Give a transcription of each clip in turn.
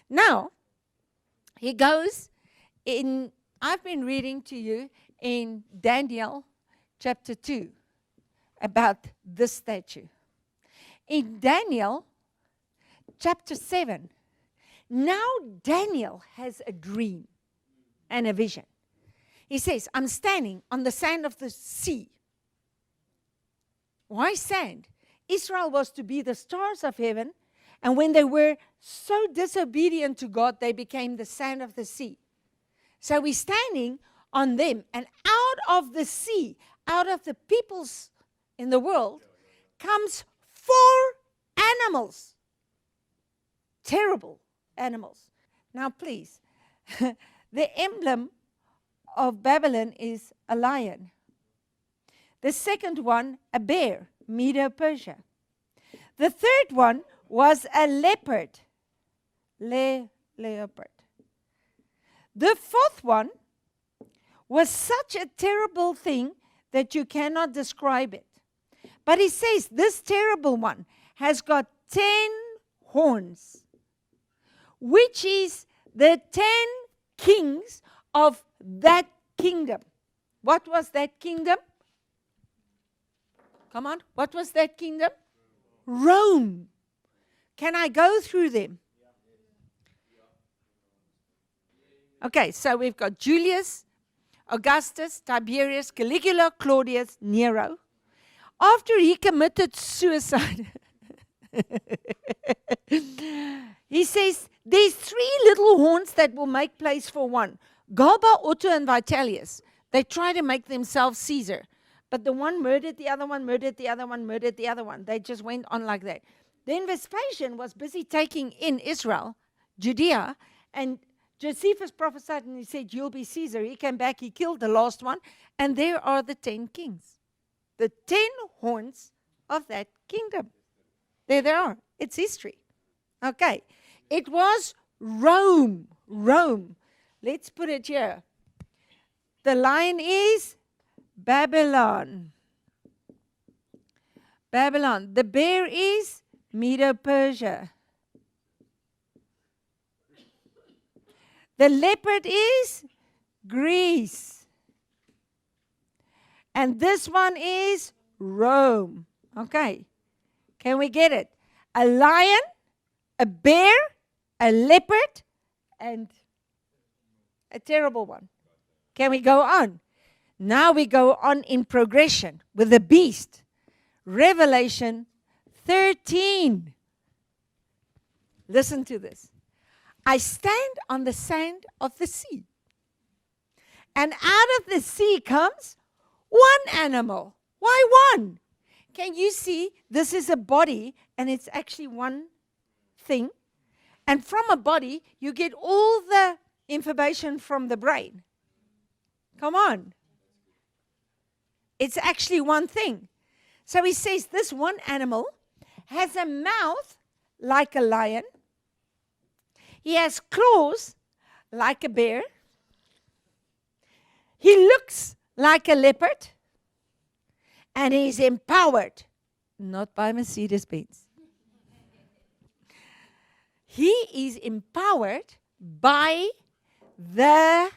Now, he goes in, I've been reading to you in Daniel chapter 2 about this statue. In Daniel chapter 7, now Daniel has a dream and a vision. He says, I'm standing on the sand of the sea. Why sand? Israel was to be the stars of heaven, and when they were so disobedient to God, they became the sand of the sea. So we're standing on them, and out of the sea, out of the peoples in the world, comes 4 animals. Terrible animals. Now please, the emblem of Babylon is a lion. The second one, a bear, Medo-Persia. The third one was a leopard, leopard. The fourth one was such a terrible thing that you cannot describe it. But he says this terrible one has got 10 horns, which is the 10 kings of that kingdom. What was that kingdom? Come on, what was that kingdom? Rome. Can I go through them? Okay, so we've got Julius, Augustus, Tiberius, Caligula, Claudius, Nero. After he committed suicide, he says, there's 3 little horns that will make place for one. Galba, Otto, and Vitellius. They try to make themselves Caesar. But the one murdered the other one, murdered the other one, murdered the other one. They just went on like that. Then Vespasian was busy taking in Israel, Judea, and Josephus prophesied and he said, you'll be Caesar. He came back, he killed the last one, and there are the 10 kings. The 10 horns of that kingdom. There they are. It's history. Okay. It was Rome. Rome. Let's put it here. The lion is Babylon. Babylon. The bear is Medo-Persia. The leopard is Greece. And this one is Rome. Okay. Can we get it? A lion, a bear, a leopard, and a terrible one. Can we go on? Now we go on in progression with the beast. Revelation 13. Listen to this. I stand on the sand of the sea. And out of the sea comes one animal. Why one? Can you see? This is a body, and it's actually one thing. And from a body, you get all the information from the brain. Come on. It's actually one thing. So he says this one animal has a mouth like a lion. He has claws like a bear. He looks like a leopard. And he's empowered, not by Mercedes-Benz. He is empowered by the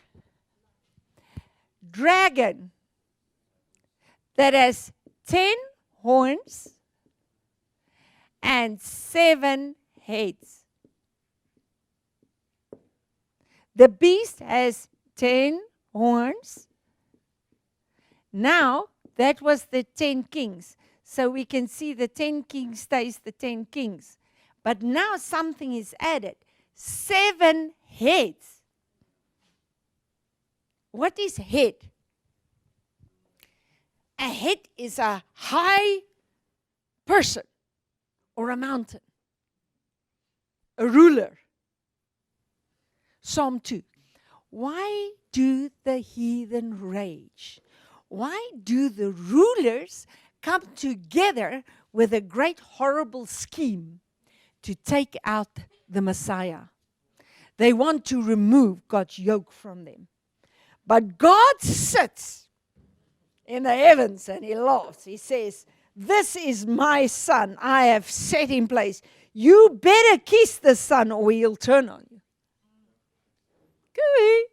dragon that has 10 horns and 7 heads. The beast has 10 horns. Now, that was the 10 kings. So we can see the 10 kings stays the 10 kings. But now something is added. 7 heads. What is head? A head is a high person or a mountain. A ruler. Psalm 2. Why do the heathen rage? Why do the rulers come together with a great horrible scheme to take out the Messiah? They want to remove God's yoke from them. But God sits in the heavens and he laughs. He says, this is my son I have set in place. You better kiss the son or he'll turn on you.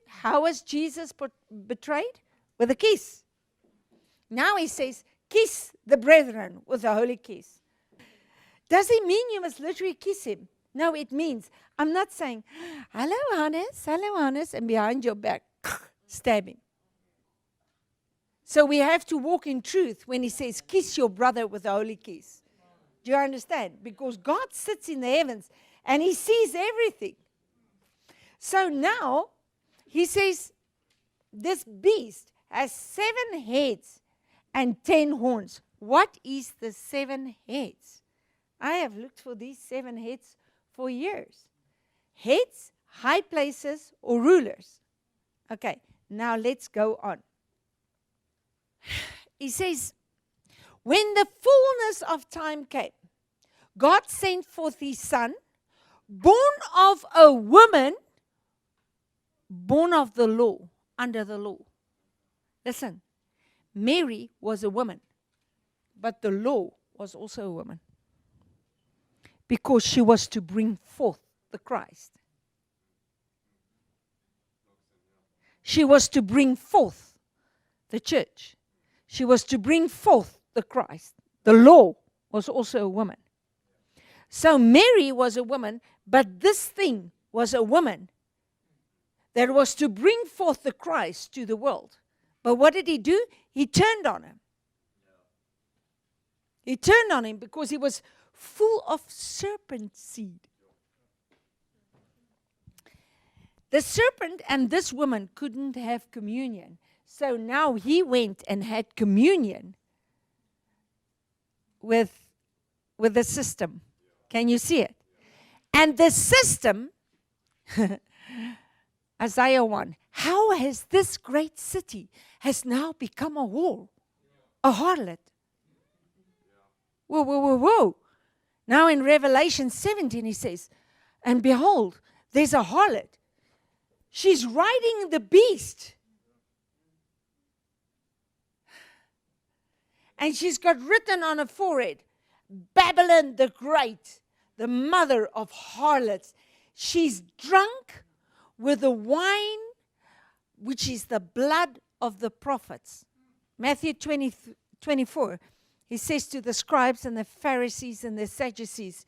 How was Jesus betrayed? With a kiss. Now he says, kiss the brethren with a holy kiss. Does it mean you must literally kiss him? No, it means, I'm not saying, hello, Hannes, and behind your back, stabbing. So we have to walk in truth when he says, kiss your brother with a holy kiss. Do you understand? Because God sits in the heavens and he sees everything. So now, he says, this beast has 7 heads and 10 horns. What is the 7 heads? I have looked for these 7 heads for years. Heads, high places, or rulers. Okay, now let's go on. He says, when the fullness of time came, God sent forth his son, born of a woman, born of the law, under the law. Listen, Mary was a woman, but the law was also a woman. Because she was to bring forth the Christ. She was to bring forth the church. She was to bring forth the Christ. The law was also a woman. So Mary was a woman, but this thing was a woman that was to bring forth the Christ to the world. But what did he do? He turned on him. He turned on him because he was full of serpent seed. The serpent and this woman couldn't have communion. So now he went and had communion with the system. Can you see it? And the system, Isaiah 1, how has this great city has now become a whore, a harlot? Whoa, whoa, whoa, whoa. Now in Revelation 17 he says, and behold, there's a harlot. She's riding the beast. And she's got written on her forehead, Babylon the Great, the mother of harlots. She's drunk with the wine, which is the blood of the prophets. Matthew 24, he says to the scribes and the Pharisees and the Sadducees,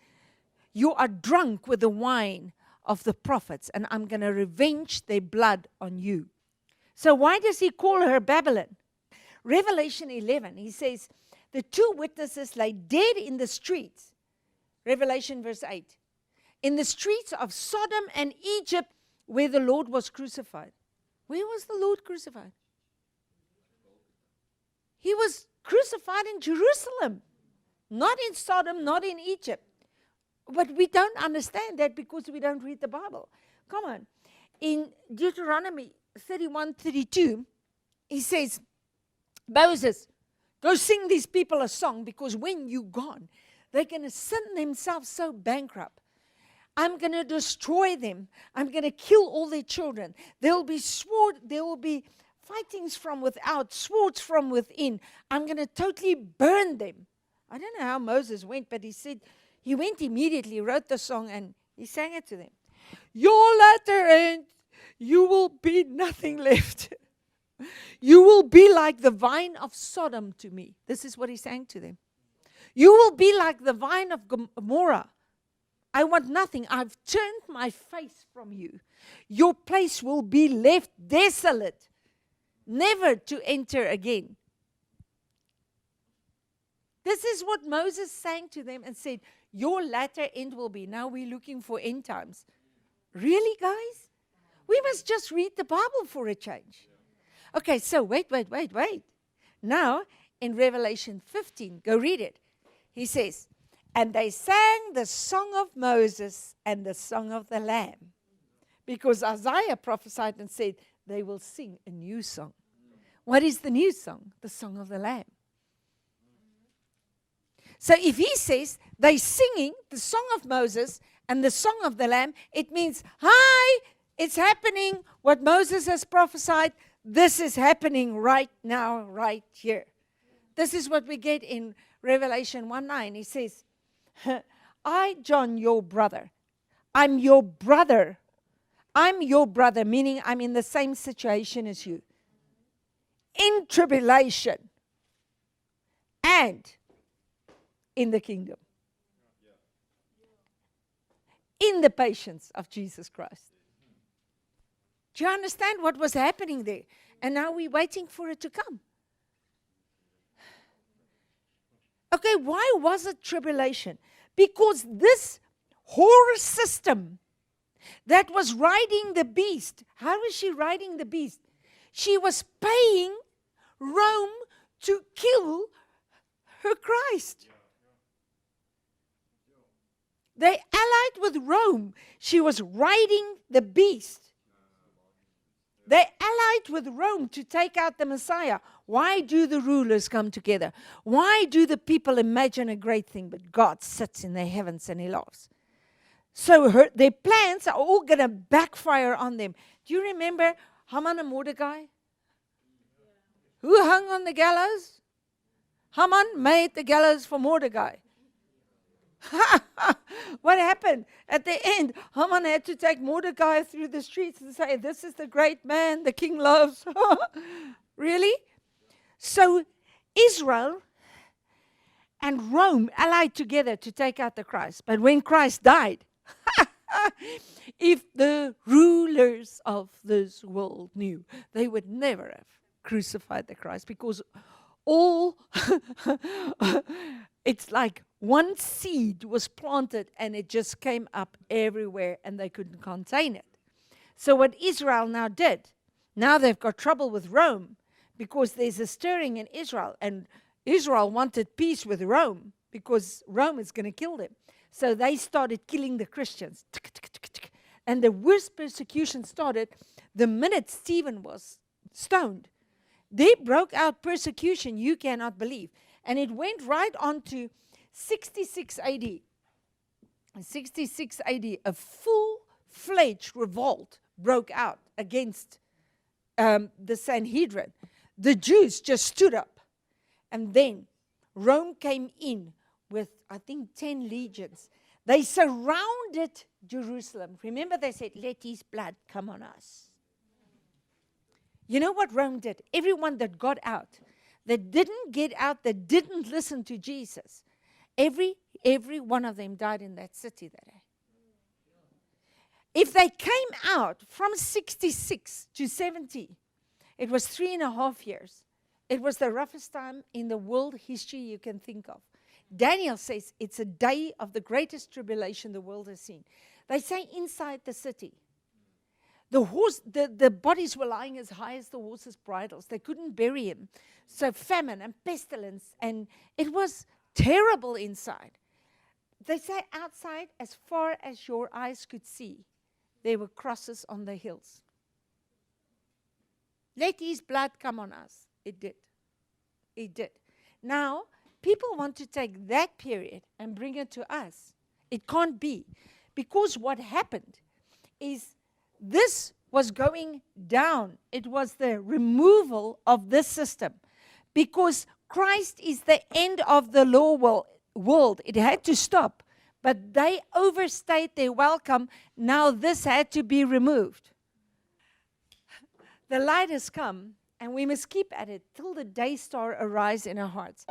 you are drunk with the wine of the prophets, and I'm going to revenge their blood on you. So why does he call her Babylon? Revelation 11, he says, the 2 witnesses lay dead in the streets. Revelation verse 8. In the streets of Sodom and Egypt where the Lord was crucified. Where was the Lord crucified? He was crucified in Jerusalem. Not in Sodom, not in Egypt. But we don't understand that because we don't read the Bible. Come on. In Deuteronomy 31:32, he says, Moses, go sing these people a song because when you're gone, they're going to send themselves so bankrupt. I'm going to destroy them. I'm going to kill all their children. There will be fightings from without, swords from within. I'm going to totally burn them. I don't know how Moses went, but he said, he went immediately, wrote the song, and he sang it to them. Your latter end, you will be nothing left. You will be like the vine of Sodom to me. This is what he sang to them. You will be like the vine of Gomorrah. I want nothing. I've turned my face from you. Your place will be left desolate, never to enter again. This is what Moses sang to them and said, your latter end will be. Now we're looking for end times. Really, guys? We must just read the Bible for a change. Okay, so wait. Now, in Revelation 15, go read it. He says, and they sang the song of Moses and the song of the Lamb. Because Isaiah prophesied and said, they will sing a new song. What is the new song? The song of the Lamb. So if he says they're singing the song of Moses and the song of the Lamb, it means, hi, it's happening. What Moses has prophesied, this is happening right now, right here. This is what we get in Revelation 1:9. He says, I, John, your brother, I'm your brother. I'm your brother, meaning I'm in the same situation as you. In tribulation and in the kingdom. In the patience of Jesus Christ. Do you understand what was happening there? And now we're waiting for it to come. Okay, why was it tribulation? Because this horror system that was riding the beast, how was she riding the beast? She was paying Rome to kill her Christ. They allied with Rome. She was riding the beast. They allied with Rome to take out the Messiah. Why do the rulers come together? Why do the people imagine a great thing? But God sits in the heavens and He laughs. So their plans are all going to backfire on them. Do you remember Haman and Mordecai? Who hung on the gallows? Haman made the gallows for Mordecai. What happened? At the end, Haman had to take Mordecai through the streets and say, this is the great man the king loves. Really? So Israel and Rome allied together to take out the Christ. But when Christ died, if the rulers of this world knew, they would never have crucified the Christ, because all it's like one seed was planted and it just came up everywhere and they couldn't contain it. So what Israel now did, now they've got trouble with Rome because there's a stirring in Israel, and Israel wanted peace with Rome because Rome is going to kill them. So they started killing the Christians. And the worst persecution started the minute Stephen was stoned. They broke out persecution you cannot believe. And it went right on to 66 AD. 66 AD, a full-fledged revolt broke out against the Sanhedrin. The Jews just stood up. And then Rome came in with, I think, 10 legions. They surrounded Jerusalem. Remember, they said, let His blood come on us. You know what Rome did? Everyone that got out, that didn't get out, that didn't listen to Jesus, every one of them died in that city that day. If they came out from 66 to 70, it was 3.5 years. It was the roughest time in the world history you can think of. Daniel says it's a day of the greatest tribulation the world has seen. They say inside the city, the bodies were lying as high as the horses' bridles. They couldn't bury him. So famine and pestilence, and it was terrible inside. They say outside, as far as your eyes could see, there were crosses on the hills. Let His blood come on us. It did. It did. Now, people want to take that period and bring it to us. It can't be. Because what happened is this was going down. It was the removal of this system. Because Christ is the end of the law world. It had to stop. But they overstayed their welcome. Now this had to be removed. The light has come, and we must keep at it till the day star arise in our hearts.